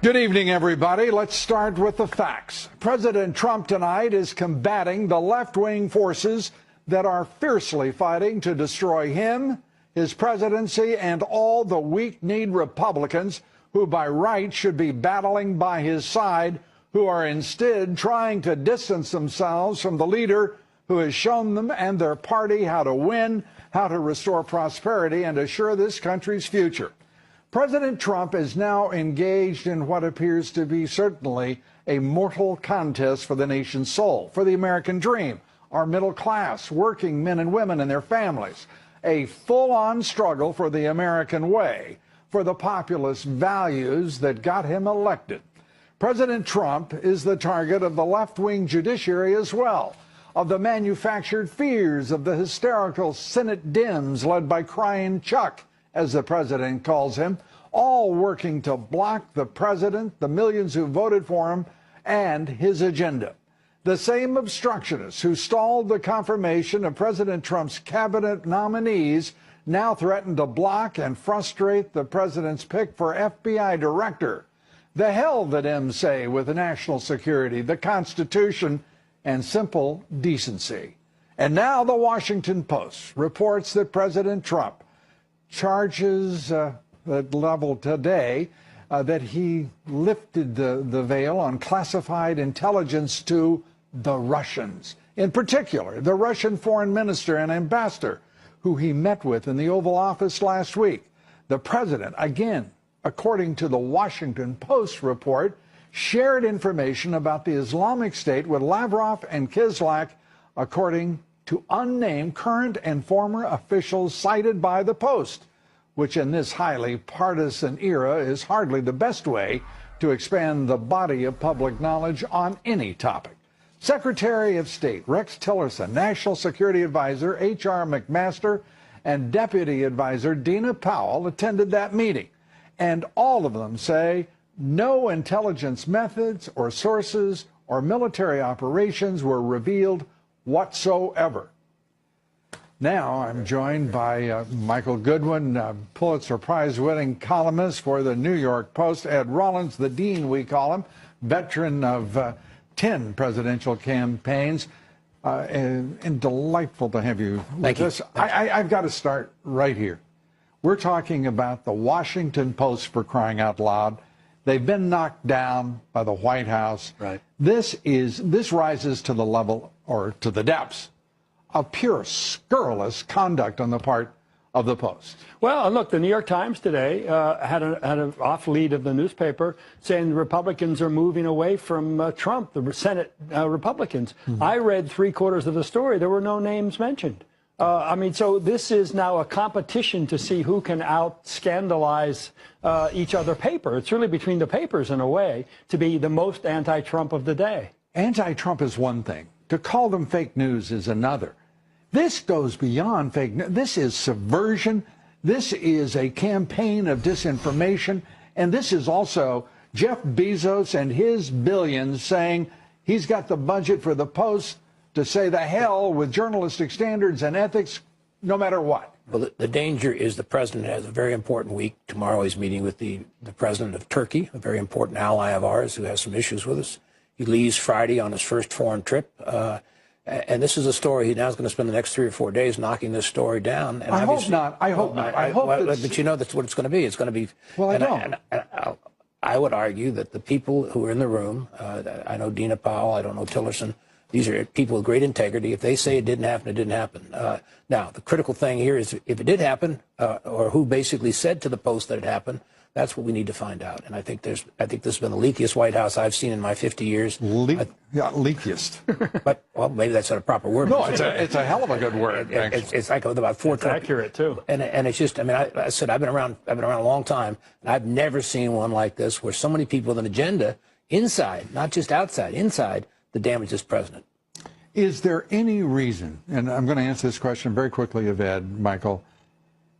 Good evening, everybody. Let's start with the facts. President Trump tonight is combating the left-wing forces that are fiercely fighting to destroy him, his presidency, and all the weak-kneed Republicans who by right should be battling by his side, who are instead trying to distance themselves from the leader who has shown them and their party how to win, how to restore prosperity, and assure this country's future. President Trump is now engaged in what appears to be certainly a mortal contest for the nation's soul, for the American dream, our middle class, working men and women and their families, a full-on struggle for the American way, for the populist values that got him elected. President Trump is the target of the left-wing judiciary as well, of the manufactured fears of the hysterical Senate Dems led by Crying Chuck, as the president calls him, all working to block the president, the millions who voted for him, and his agenda. The same obstructionists who stalled the confirmation of President Trump's cabinet nominees now threaten to block and frustrate the president's pick for FBI director. The hell the Dems say with national security, the Constitution, and simple decency. And now the Washington Post reports that President Trump charges that level today that he lifted the veil on classified intelligence to the Russians, in particular the Russian foreign minister and ambassador who he met with in the Oval Office last week. The president, again, according to the Washington Post report, shared information about the Islamic State with Lavrov and Kislyak, according to unnamed current and former officials cited by the Post, which in this highly partisan era is hardly the best way to expand the body of public knowledge on any topic. Secretary of State Rex Tillerson, National Security Advisor H.R. McMaster, and Deputy Advisor Dina Powell attended that meeting, and all of them say no intelligence methods or sources or military operations were revealed whatsoever. Now I'm joined by Michael Goodwin, Pulitzer Prize-winning columnist for the New York Post, Ed Rollins, the Dean we call him, veteran of 10 presidential campaigns, and delightful to have you with us. I've got to start right here. We're talking about the Washington Post, for crying out loud. They've been knocked down by the White House. Right. This rises to the level, or to the depths, of pure scurrilous conduct on the part of the Post. Well, look, the New York Times today had an off lead of the newspaper saying the Republicans are moving away from Trump, the Senate Republicans. Mm-hmm. I read 3/4 of the story. There were no names mentioned. I mean, so this is now a competition to see who can out-scandalize each other paper. It's really between the papers, in a way, to be the most anti-Trump of the day. Anti-Trump is one thing. To call them fake news is another. This goes beyond fake news. This is subversion. This is a campaign of disinformation. And this is also Jeff Bezos and his billions saying he's got the budget for the Post to say the hell with journalistic standards and ethics, no matter what. Well, the danger is the president has a very important week. Tomorrow he's meeting with the president of Turkey, a very important ally of ours who has some issues with us. He leaves Friday on his first foreign trip. And this is a story he now is going to spend the next 3 or 4 days knocking this story down. And I hope not. I hope not. But you know that's what it's going to be. It's going to be. Well, I don't. I would argue that the people who are in the room, I know Dina Powell, I don't know Tillerson, these are people with great integrity. If they say it didn't happen, it didn't happen. Now, the critical thing here is if it did happen, or who basically said to the Post that it happened, that's what we need to find out. And I think this has been the leakiest White House I've seen in my 50 years. Leakiest. But, well, maybe that's not a proper word. No, it's a hell of a good word. It's like about 4 It's accurate, too. And it's just, I mean, I said I've been around a long time, and I've never seen one like this where so many people with an agenda inside, not just outside, inside, to damage this president. Is there any reason, and I'm going to answer this question very quickly of Ed, Michael,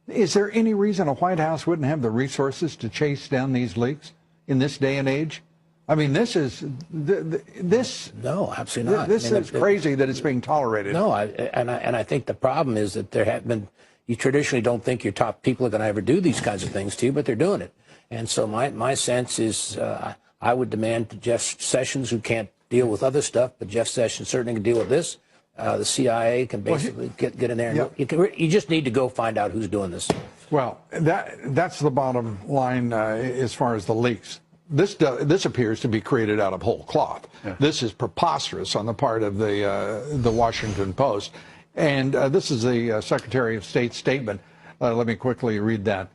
is there any reason a White House wouldn't have the resources to chase down these leaks in this day and age? I mean, this is this. No, absolutely not. This is crazy that it's being tolerated. No, and I think the problem is that there have been, you traditionally don't think your top people are going to ever do these kinds of things to you, but they're doing it. And so my sense is I would demand to Jeff Sessions, who can't deal with other stuff, but Jeff Sessions certainly can deal with this. The CIA can basically get in there. And you just need to go find out who's doing this. Well, that's the bottom line as far as the leaks. This appears to be created out of whole cloth. Yeah. This is preposterous on the part of the Washington Post. And this is the Secretary of State's statement. Let me quickly read that.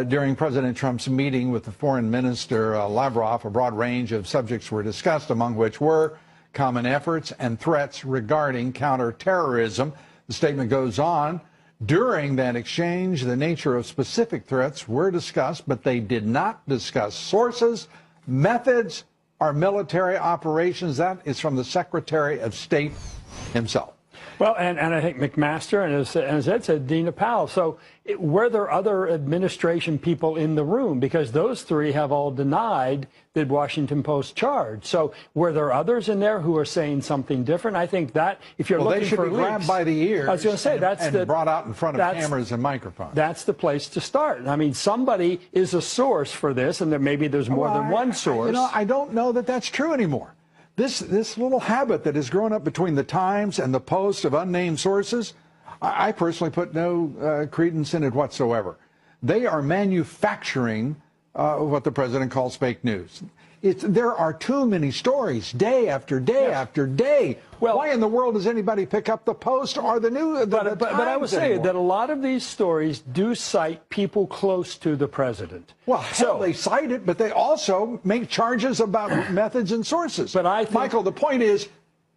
During President Trump's meeting with the Foreign Minister Lavrov, a broad range of subjects were discussed, among which were common efforts and threats regarding counterterrorism. The statement goes on. During that exchange, the nature of specific threats were discussed, but they did not discuss sources, methods, or military operations. That is from the Secretary of State himself. Well, and I think McMaster and as Ed said, Dina Powell. So were there other administration people in the room? Because those three have all denied the Washington Post charge. So were there others in there who are saying something different? I think that if you're looking for leaks, they should be grabbed by the ears. I was going to say and brought out in front of cameras and microphones. That's the place to start. I mean, somebody is a source for this, and maybe there's more than one source. You know, I don't know that that's true anymore. This little habit that has grown up between the Times and the Post of unnamed sources, I personally put no credence in it whatsoever. They are manufacturing what the president calls fake news. There are too many stories day after day after day. Well, why in the world does anybody pick up the Post or the Times But I would say anymore? that a lot of these stories do cite people close to the president. Well, they cite it, but they also make charges about methods and sources. But I think, Michael, the point is,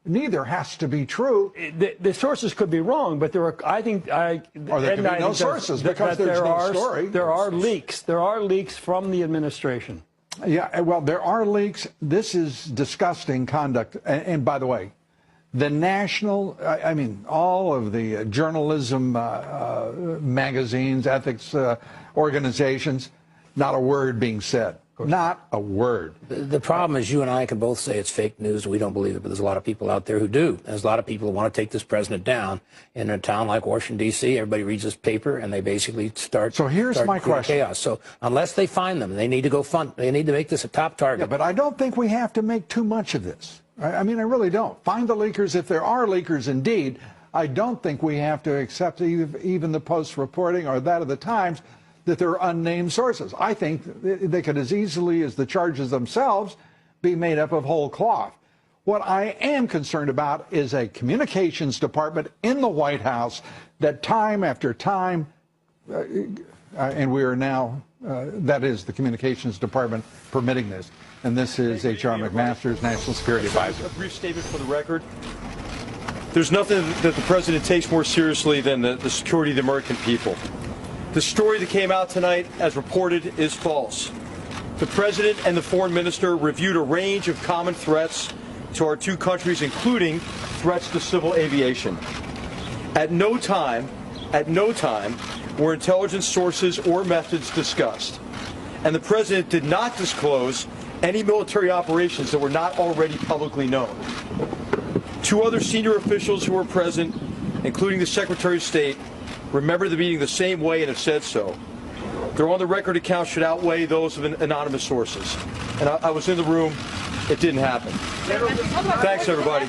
neither has to be true. The sources could be wrong, but there are. I think. Or there could be no sources because there's no story. There are leaks. There are leaks from the administration. Yeah, well, there are leaks. This is disgusting conduct. And by the way, the national, I mean, all of the journalism magazines, ethics organizations, not a word being said. Not a word. The problem is you and I can both say it's fake news. We don't believe it, but there's a lot of people out there who do. There's a lot of people who want to take this president down. In a town like Washington, D.C., everybody reads this paper, and they basically start my question. Chaos. So unless they find them, they need to go they need to make this a top target. Yeah, but I don't think we have to make too much of this. I mean, I really don't. Find the leakers if there are leakers indeed. I don't think we have to accept even the Post reporting or that of the Times that they're unnamed sources. I think they could as easily as the charges themselves be made up of whole cloth. What I am concerned about is a communications department in the White House that time after time, and we are now, that is the communications department permitting this. And this is H.R. McMaster's National Security Advisor. A brief statement for the record. There's nothing that the president takes more seriously than the security of the American people. The story that came out tonight, as reported, is false. The president and the foreign minister reviewed a range of common threats to our two countries, including threats to civil aviation. At no time were intelligence sources or methods discussed. And the president did not disclose any military operations that were not already publicly known. Two other senior officials who were present, including the Secretary of State, remember the meeting the same way and have said so. Their on-the-record accounts should outweigh those of anonymous sources. And I was in the room. It didn't happen. Thanks, everybody.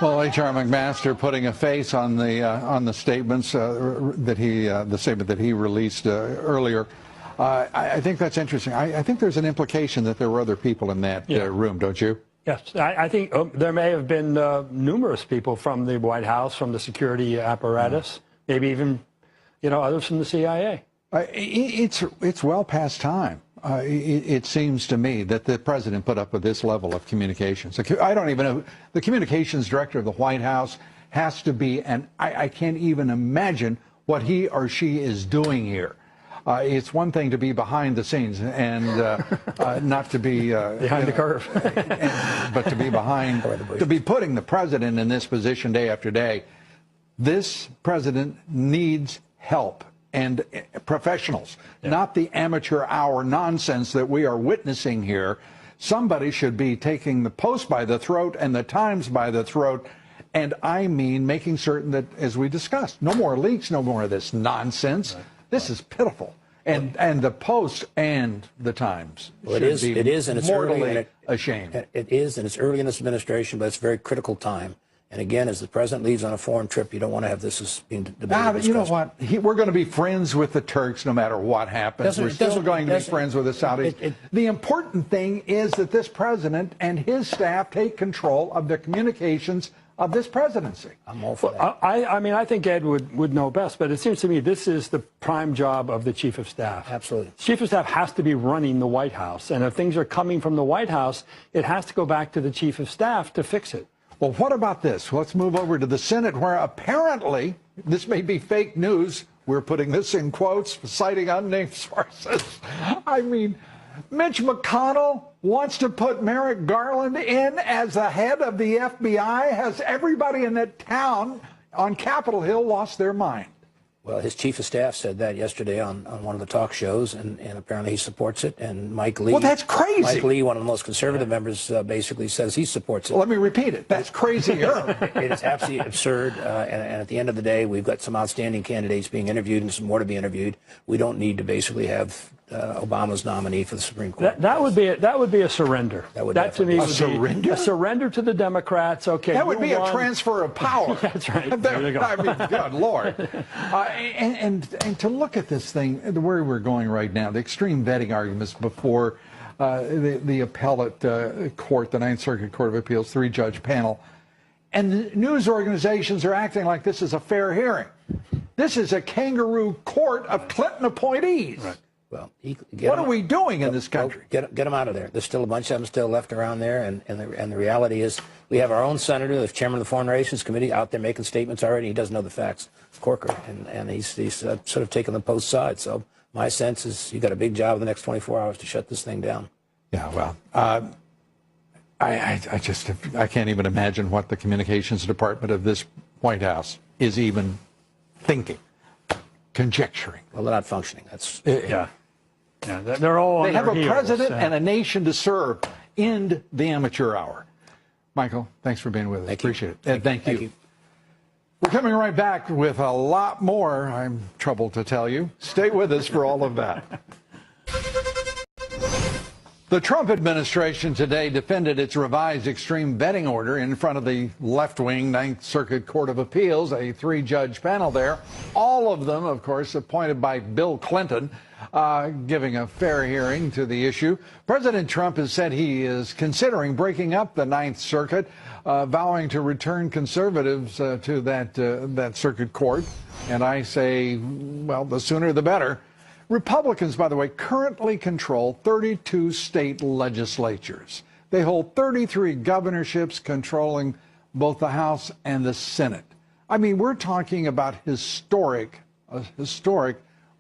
Well, H.R. McMaster putting a face on the statements the statement that he released earlier. I think that's interesting. I think there's an implication that there were other people in that room, don't you? Yes, I think there may have been numerous people from the White House, from the security apparatus, maybe even, others from the CIA. It's well past time. It seems to me that the president put up with this level of communications. I don't even know. The communications director of the White House has to be, and I can't even imagine what he or she is doing here. It's one thing to be behind the scenes and not to be behind the curve, but to be behind, to be putting the president in this position day after day. This president needs help and professionals, not the amateur hour nonsense that we are witnessing here. Somebody should be taking the Post by the throat and the Times by the throat And I mean making certain that, as we discussed, no more leaks, no more of this nonsense. Right. This is pitiful. And the Post and the Times it is and it's mortally ashamed. It is, and it's early in this administration, but it's a very critical time. And again, as the president leaves on a foreign trip, you don't want to have this as being debated. You know what? We're going to be friends with the Turks no matter what happens. We're still going to be friends with the Saudis. The important thing is that this president and his staff take control of the communications of this presidency. I'm all for that. I mean, I think Ed would know best, but it seems to me this is the prime job of the chief of staff. Absolutely. Chief of staff has to be running the White House, and if things are coming from the White House, it has to go back to the chief of staff to fix it. Well, what about this? Let's move over to the Senate, where apparently, this may be fake news, we're putting this in quotes, citing unnamed sources. I mean, Mitch McConnell wants to put Merrick Garland in as the head of the FBI. Has everybody in that town on Capitol Hill lost their mind? Well, his chief of staff said that yesterday on one of the talk shows, and apparently he supports it. And Mike Lee. Well, that's crazy. Mike Lee, one of the most conservative members, basically says he supports it. Well, let me repeat it. That's crazier. It is absolutely absurd. And at the end of the day, we've got some outstanding candidates being interviewed and some more to be interviewed. We don't need to basically have Obama's nominee for the Supreme Court. That would be a surrender. That to me would surrender? be a surrender to the Democrats. Okay, that would be a transfer of power. That's right. There you go. I mean, good Lord. And to look at this thing, where we're going right now, the extreme vetting arguments before the appellate court, the Ninth Circuit Court of Appeals, three-judge panel, and the news organizations are acting like this is a fair hearing. This is a kangaroo court of Clinton appointees. Right. Well, what are we doing in this country? Get them out of there. There's still a bunch of them still left around there, and the reality is we have our own senator, the chairman of the Foreign Relations Committee, out there making statements already. He doesn't know the facts, Corker, and he's sort of taking the Post side. So my sense is you got a big job in the next 24 hours to shut this thing down. Yeah, well, I can't even imagine what the communications department of this White House is even thinking, conjecturing. Well, they're not functioning. That's yeah. Yeah, they're all. They have a heels, president and a nation to serve. End the amateur hour. Michael, thanks for being with us. Appreciate it. Ed, thank you. We're coming right back with a lot more, I'm troubled to tell you. Stay with us for all of that. The Trump administration today defended its revised extreme vetting order in front of the left-wing Ninth Circuit Court of Appeals, a three-judge panel there. All of them, of course, appointed by Bill Clinton, giving a fair hearing to the issue. President Trump has said he is considering breaking up the Ninth Circuit, vowing to return conservatives to that circuit court. And I say, well, the sooner the better. Republicans, by the way, currently control 32 state legislatures. They hold 33 governorships, controlling both the House and the Senate. I mean, we're talking about historic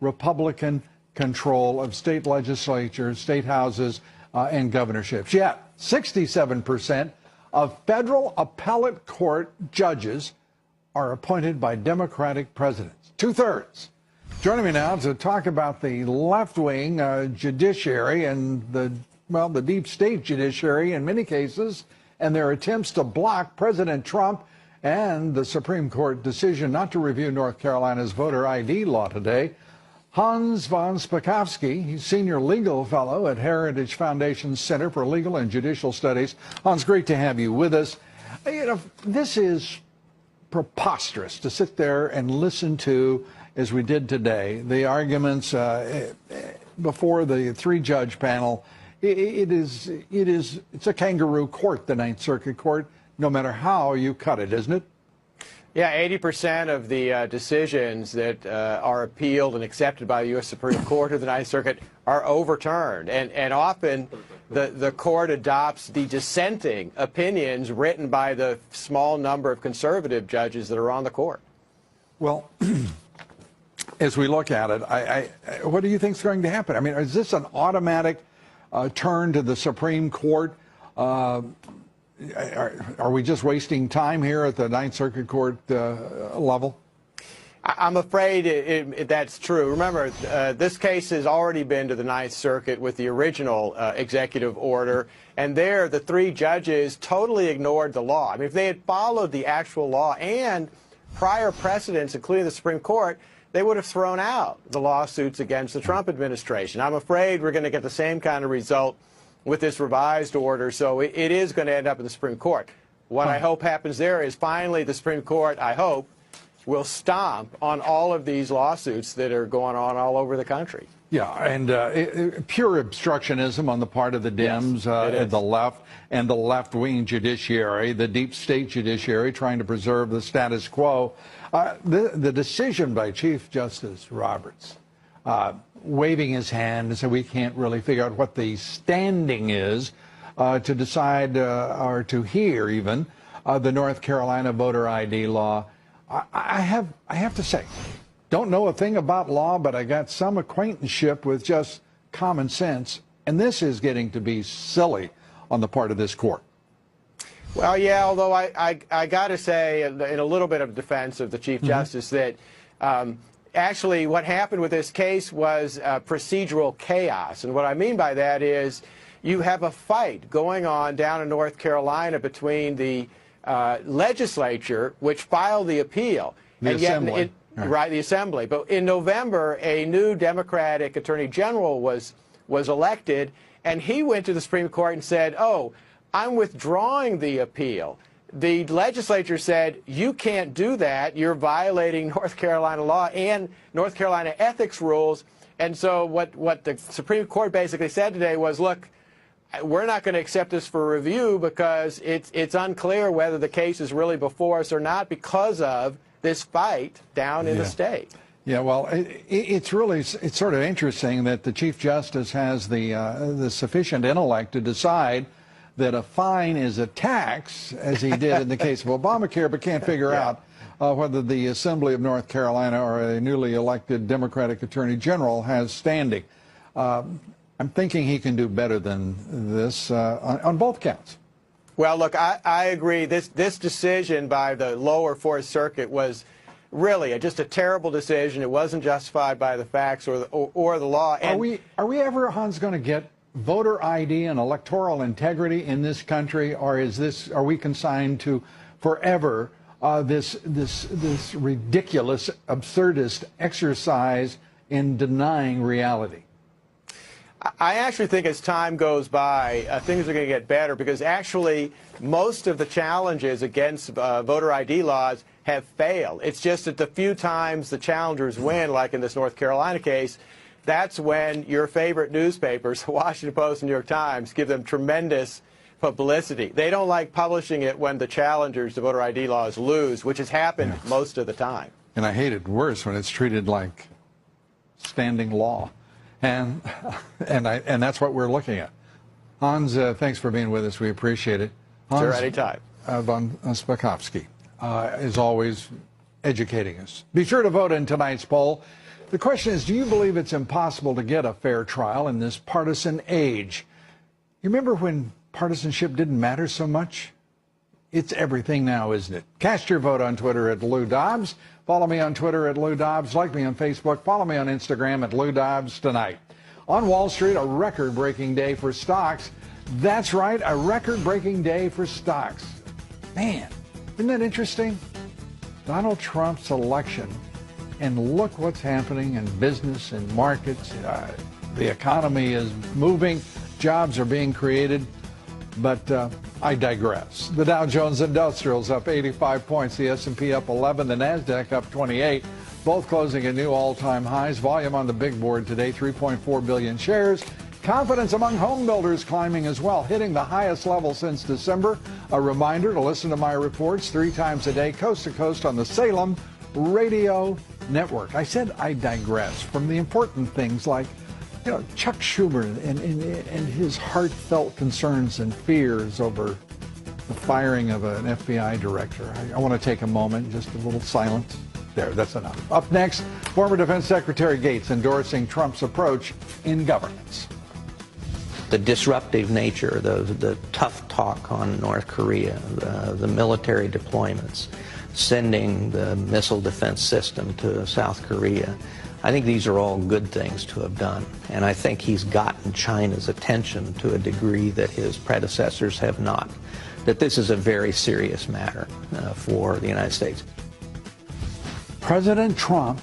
Republican control of state legislatures, state houses, and governorships. Yet, 67% of federal appellate court judges are appointed by Democratic presidents. 2/3. Joining me now to talk about the left-wing judiciary and the deep state judiciary in many cases, and their attempts to block President Trump and the Supreme Court decision not to review North Carolina's voter ID law today. Hans von Spakovsky, he's Senior Legal Fellow at Heritage Foundation Center for Legal and Judicial Studies. Hans, great to have you with us. You know, this is preposterous to sit there and listen to, as we did today, the arguments before the three-judge panel. It's a kangaroo court, the Ninth Circuit Court, no matter how you cut it, isn't it? Yeah, 80% of the decisions that are appealed and accepted by the U.S. Supreme Court or the Ninth Circuit are overturned. And often the court adopts the dissenting opinions written by the small number of conservative judges that are on the court. Well, as we look at it, what do you think is going to happen? I mean, is this an automatic turn to the Supreme Court? Are we just wasting time here at the Ninth Circuit Court level? I'm afraid that's true. Remember, this case has already been to the Ninth Circuit with the original executive order, and there the three judges totally ignored the law. I mean, if they had followed the actual law and prior precedents, including the Supreme Court, they would have thrown out the lawsuits against the Trump administration. I'm afraid we're going to get the same kind of result with this revised order, so it is going to end up in the Supreme Court. What I hope happens there is finally the Supreme Court, I hope, will stomp on all of these lawsuits that are going on all over the country. Yeah, and pure obstructionism on the part of the Dems, the left, and the left-wing judiciary, the deep state judiciary, trying to preserve the status quo. The decision by Chief Justice Roberts, waving his hand and said we can't really figure out what the standing is to decide or to hear even the North Carolina voter ID law. I have to say, don't know a thing about law, but I got some acquaintanceship with just common sense, and this is getting to be silly on the part of this court. Well, yeah, although I got to say, in a little bit of defense of the Chief Justice, that actually what happened with this case was procedural chaos. And what I mean by that is you have a fight going on down in North Carolina between the legislature, which filed the appeal, the Assembly. Right, the Assembly. But in November, a new Democratic Attorney General was elected, and he went to the Supreme Court and said, oh, I'm withdrawing the appeal. The legislature said, you can't do that. You're violating North Carolina law and North Carolina ethics rules. And so what the Supreme Court basically said today was, look, we're not going to accept this for review because it's unclear whether the case is really before us or not because of this fight down in the state. Yeah, well, it's sort of interesting that the Chief Justice has the sufficient intellect to decide that a fine is a tax, as he did in the case of Obamacare, but can't figure out whether the Assembly of North Carolina or a newly elected Democratic Attorney General has standing. I'm thinking he can do better than this on both counts. Well, look, I agree. This decision by the lower Fourth Circuit was really just a terrible decision. It wasn't justified by the facts or the law. And are we ever, Hans, going to get voter ID and electoral integrity in this country, or are we consigned to forever this ridiculous, absurdist exercise in denying reality? I actually think as time goes by, things are going to get better because actually most of the challenges against voter ID laws have failed. It's just that the few times the challengers win, like in this North Carolina case, that's when your favorite newspapers, the Washington Post and New York Times, give them tremendous publicity. They don't like publishing it when the challengers to voter ID laws lose, which has happened most of the time. And I hate it worse when it's treated like standing law. And that's what we're looking at. Hans, thanks for being with us. We appreciate it. Hans, sure, anytime. Von Spakovsky, is always educating us. Be sure to vote in tonight's poll. The question is, do you believe it's impossible to get a fair trial in this partisan age? You remember when partisanship didn't matter so much? It's everything now, isn't it? Cast your vote on Twitter at Lou Dobbs. Follow me on Twitter at Lou Dobbs. Like me on Facebook. Follow me on Instagram at Lou Dobbs tonight. On Wall Street, a record-breaking day for stocks. That's right, a record-breaking day for stocks. Man, isn't that interesting? Donald Trump's election, and look what's happening in business and markets. The economy is moving. Jobs are being created. But I digress. The Dow Jones Industrial's up 85 points, the S&P up 11, the NASDAQ up 28, both closing at new all-time highs. Volume on the big board today, 3.4 billion shares. Confidence among home builders climbing as well, hitting the highest level since December. A reminder to listen to my reports 3 times a day, coast to coast on the Salem Radio Network. I said I digress from the important things like Chuck Schumer and his heartfelt concerns and fears over the firing of an FBI director. I want to take a moment, just a little silence. There, that's enough. Up next, former Defense Secretary Gates endorsing Trump's approach in governance. The disruptive nature, the tough talk on North Korea, the military deployments, sending the missile defense system to South Korea. I think these are all good things to have done, and I think he's gotten China's attention to a degree that his predecessors have not, that this is a very serious matter for the United States. President Trump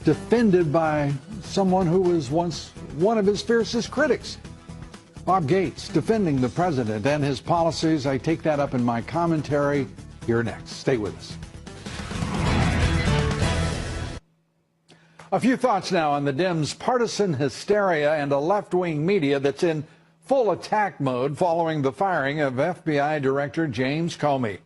defended by someone who was once one of his fiercest critics. Bob Gates defending the president and his policies. I take that up in my commentary here next. Stay with us. A few thoughts now on the Dems' partisan hysteria and a left-wing media that's in full attack mode following the firing of FBI Director James Comey.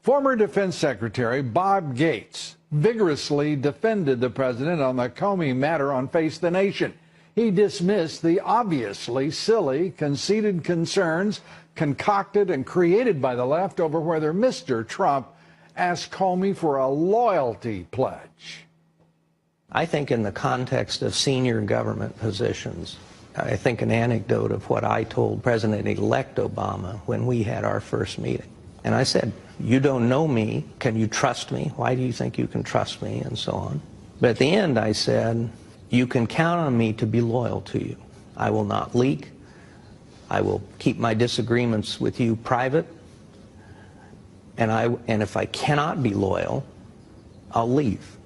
Former Defense Secretary Bob Gates vigorously defended the president on the Comey matter on Face the Nation. He dismissed the obviously silly, conceited concerns concocted and created by the left over whether Mr. Trump asked Comey for a loyalty pledge. I think in the context of senior government positions, I think an anecdote of what I told President-elect Obama when we had our first meeting. And I said, "You don't know me. Can you trust me? Why do you think you can trust me?" And so on. But at the end, I said, "You can count on me to be loyal to you. I will not leak. I will keep my disagreements with you private. And if I cannot be loyal, I'll leave."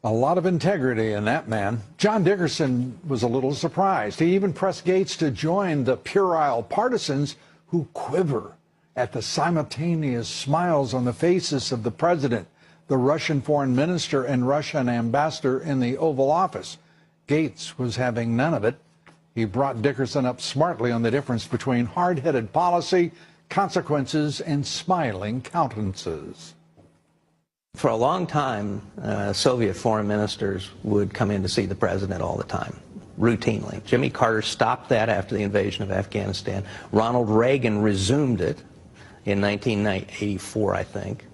A lot of integrity in that man. John Dickerson was a little surprised. He even pressed Gates to join the puerile partisans who quiver at the simultaneous smiles on the faces of the president, the Russian foreign minister, and Russian ambassador in the Oval Office. Gates was having none of it. He brought Dickerson up smartly on the difference between hard-headed policy, consequences, and smiling countenances. For a long time, Soviet foreign ministers would come in to see the president all the time, routinely. Jimmy Carter stopped that after the invasion of Afghanistan. Ronald Reagan resumed it in 1984, I think.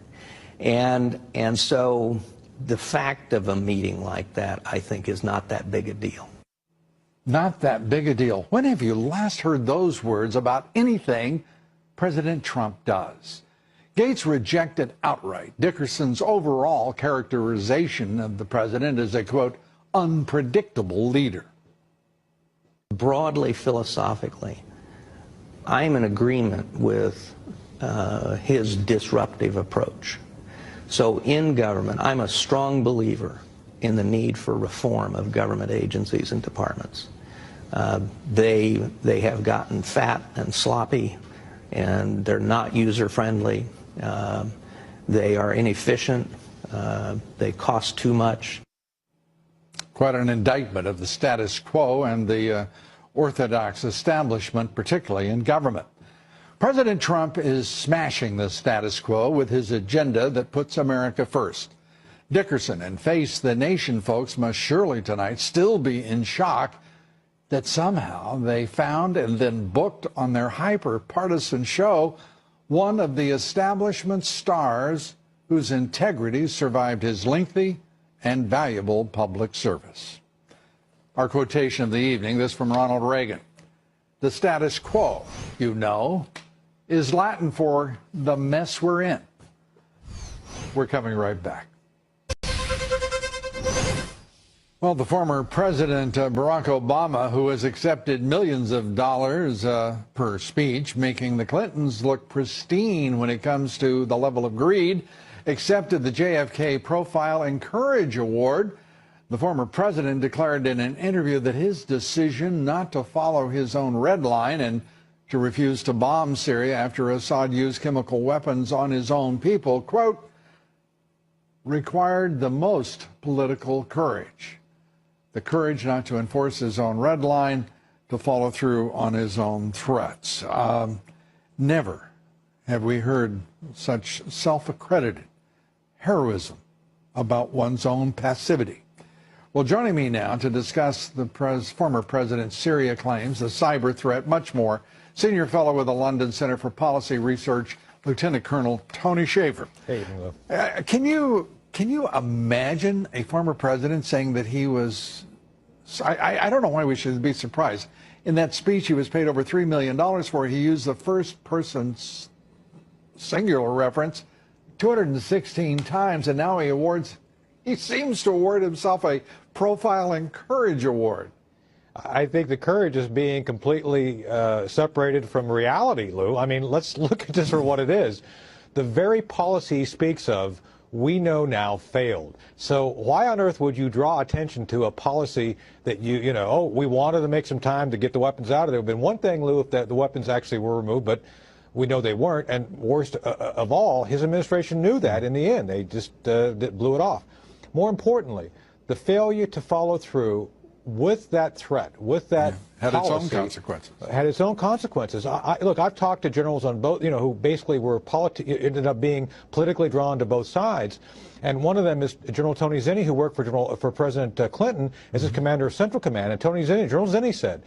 And so the fact of a meeting like that, I think, is not that big a deal. Not that big a deal. When have you last heard those words about anything President Trump does? Gates rejected outright Dickerson's overall characterization of the president as a, quote, unpredictable leader. Broadly, philosophically, I'm in agreement with his disruptive approach. So in government, I'm a strong believer in the need for reform of government agencies and departments. They have gotten fat and sloppy, and they're not user-friendly. They are inefficient. They cost too much. Quite an indictment of the status quo and the orthodox establishment, particularly in government. President Trump is smashing the status quo with his agenda that puts America first. Dickerson and Face the Nation folks must surely tonight still be in shock that somehow they found and then booked on their hyper-partisan show one of the establishment's stars whose integrity survived his lengthy and valuable public service. Our quotation of the evening, this from Ronald Reagan. The status quo, you know, is Latin for the mess we're in. We're coming right back. Well, the former President Barack Obama, who has accepted millions of dollars per speech, making the Clintons look pristine when it comes to the level of greed, accepted the JFK Profile and Courage Award. The former president declared in an interview that his decision not to follow his own red line and to refuse to bomb Syria after Assad used chemical weapons on his own people, quote, required the most political courage. The courage not to enforce his own red line, to follow through on his own threats. Never have we heard such self-accredited heroism about one's own passivity. Well, joining me now to discuss the former president's Syria claims, the cyber threat, much more, senior fellow with the London Center for Policy Research, Lieutenant Colonel Tony Shaffer. Hey, Can you imagine a former president saying that he was, I don't know why we should be surprised. In that speech he was paid over $3 million for, he used the first person singular reference, 216 times, and now he seems to award himself a Profile in Courage Award. I think the courage is being completely separated from reality, Lou. I mean, let's look at this for what it is. The very policy he speaks of, we know now failed. So why on earth would you draw attention to a policy that oh, we wanted to make some time to get the weapons out of there? It would have been one thing, Lou, if the weapons actually were removed, but we know they weren't. And worst of all, his administration knew that in the end. They just blew it off. More importantly, the failure to follow through with that threat, with that had policy, its own consequences. Had its own consequences. Look, I've talked to generals on both, who basically ended up being politically drawn to both sides. And one of them is General Tony Zinni, who worked for President Clinton as his commander of Central Command. And General Zinni said,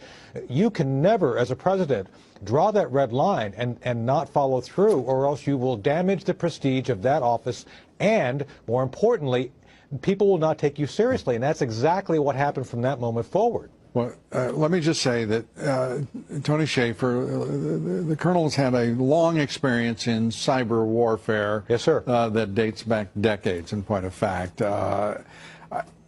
you can never, as a president, draw that red line and not follow through, or else you will damage the prestige of that office, and more importantly, people will not take you seriously. And that's exactly what happened from that moment forward. Well, let me just say that Tony Shaffer, the colonel, has had a long experience in cyber warfare. Yes, sir. That dates back decades, in point of fact.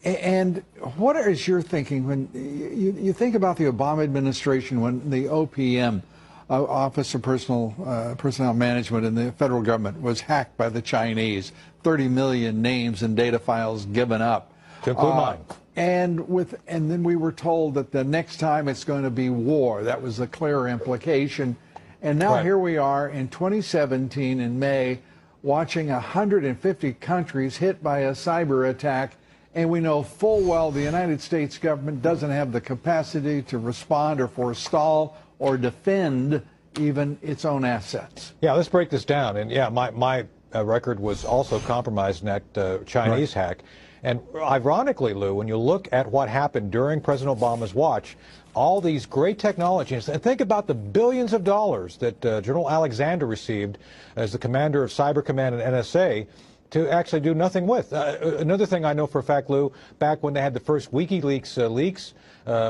And what is your thinking when you think about the Obama administration, when the OPM, Office of Personnel Management in the federal government, was hacked by the Chinese, 30 million names and data files given up. To include mine. And then we were told that the next time it's going to be war. That was the clear implication. And now here we are in 2017 in May, watching 150 countries hit by a cyber attack, and we know full well the United States government doesn't have the capacity to respond or forestall or defend even its own assets. Yeah, let's break this down. And yeah, my record was also compromised in that Chinese hack. And ironically, Lou, when you look at what happened during President Obama's watch, all these great technologies, and think about the billions of dollars that General Alexander received as the commander of Cyber Command and NSA to actually do nothing with. Another thing I know for a fact, Lou, back when they had the first WikiLeaks leaks,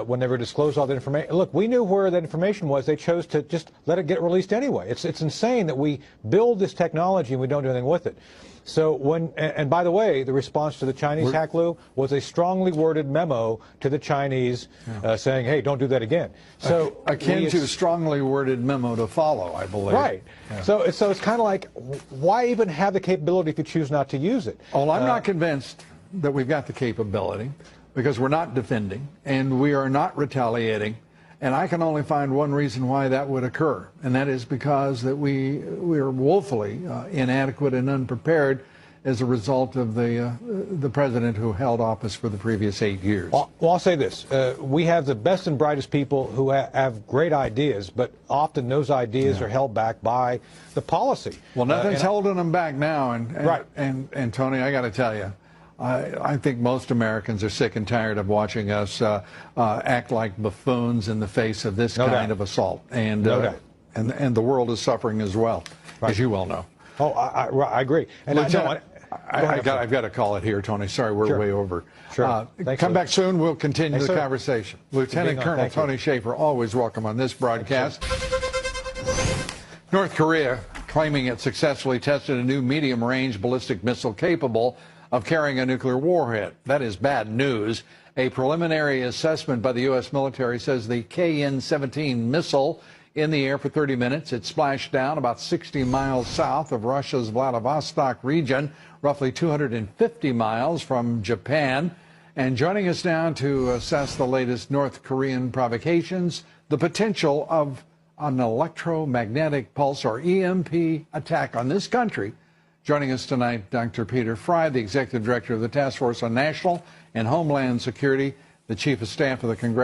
when they were disclosed all the information, look, we knew where that information was. They chose to just let it get released anyway. It's insane that we build this technology and we don't do anything with it. So and by the way, the response to the Chinese hack, Lou, was a strongly worded memo to the Chinese saying, hey, don't do that again. So akin to a strongly worded memo to follow, I believe. Right. Yeah. So it's kind of like, why even have the capability if you choose not to use it? Well, I'm not convinced that we've got the capability, because we're not defending and we are not retaliating. And I can only find one reason why that would occur, and that is because that we are woefully inadequate and unprepared as a result of the president who held office for the previous 8 years. Well, I'll say this. We have the best and brightest people who have great ideas, but often those ideas are held back by the policy. Well, nothing's holding them back now. Right. And Tony, I got to tell you, I think most Americans are sick and tired of watching us act like buffoons in the face of this kind of assault. And, and the world is suffering as well, as you well know. Oh, I agree. And Lieutenant, I've got to call it here, Tony. Sorry, we're way over. Sure. Come back soon. We'll continue the conversation. Lieutenant Colonel Tony Shaffer, always welcome on this broadcast. North Korea claiming it successfully tested a new medium-range ballistic missile capable of carrying a nuclear warhead. That is bad news. A preliminary assessment by the U.S. military says the KN-17 missile in the air for 30 minutes. It splashed down about 60 miles south of Russia's Vladivostok region, roughly 250 miles from Japan. And joining us now to assess the latest North Korean provocations, the potential of an electromagnetic pulse, or EMP, attack on this country. Joining us tonight, Dr. Peter Fry, the Executive Director of the Task Force on National and Homeland Security, the Chief of Staff of the Congressional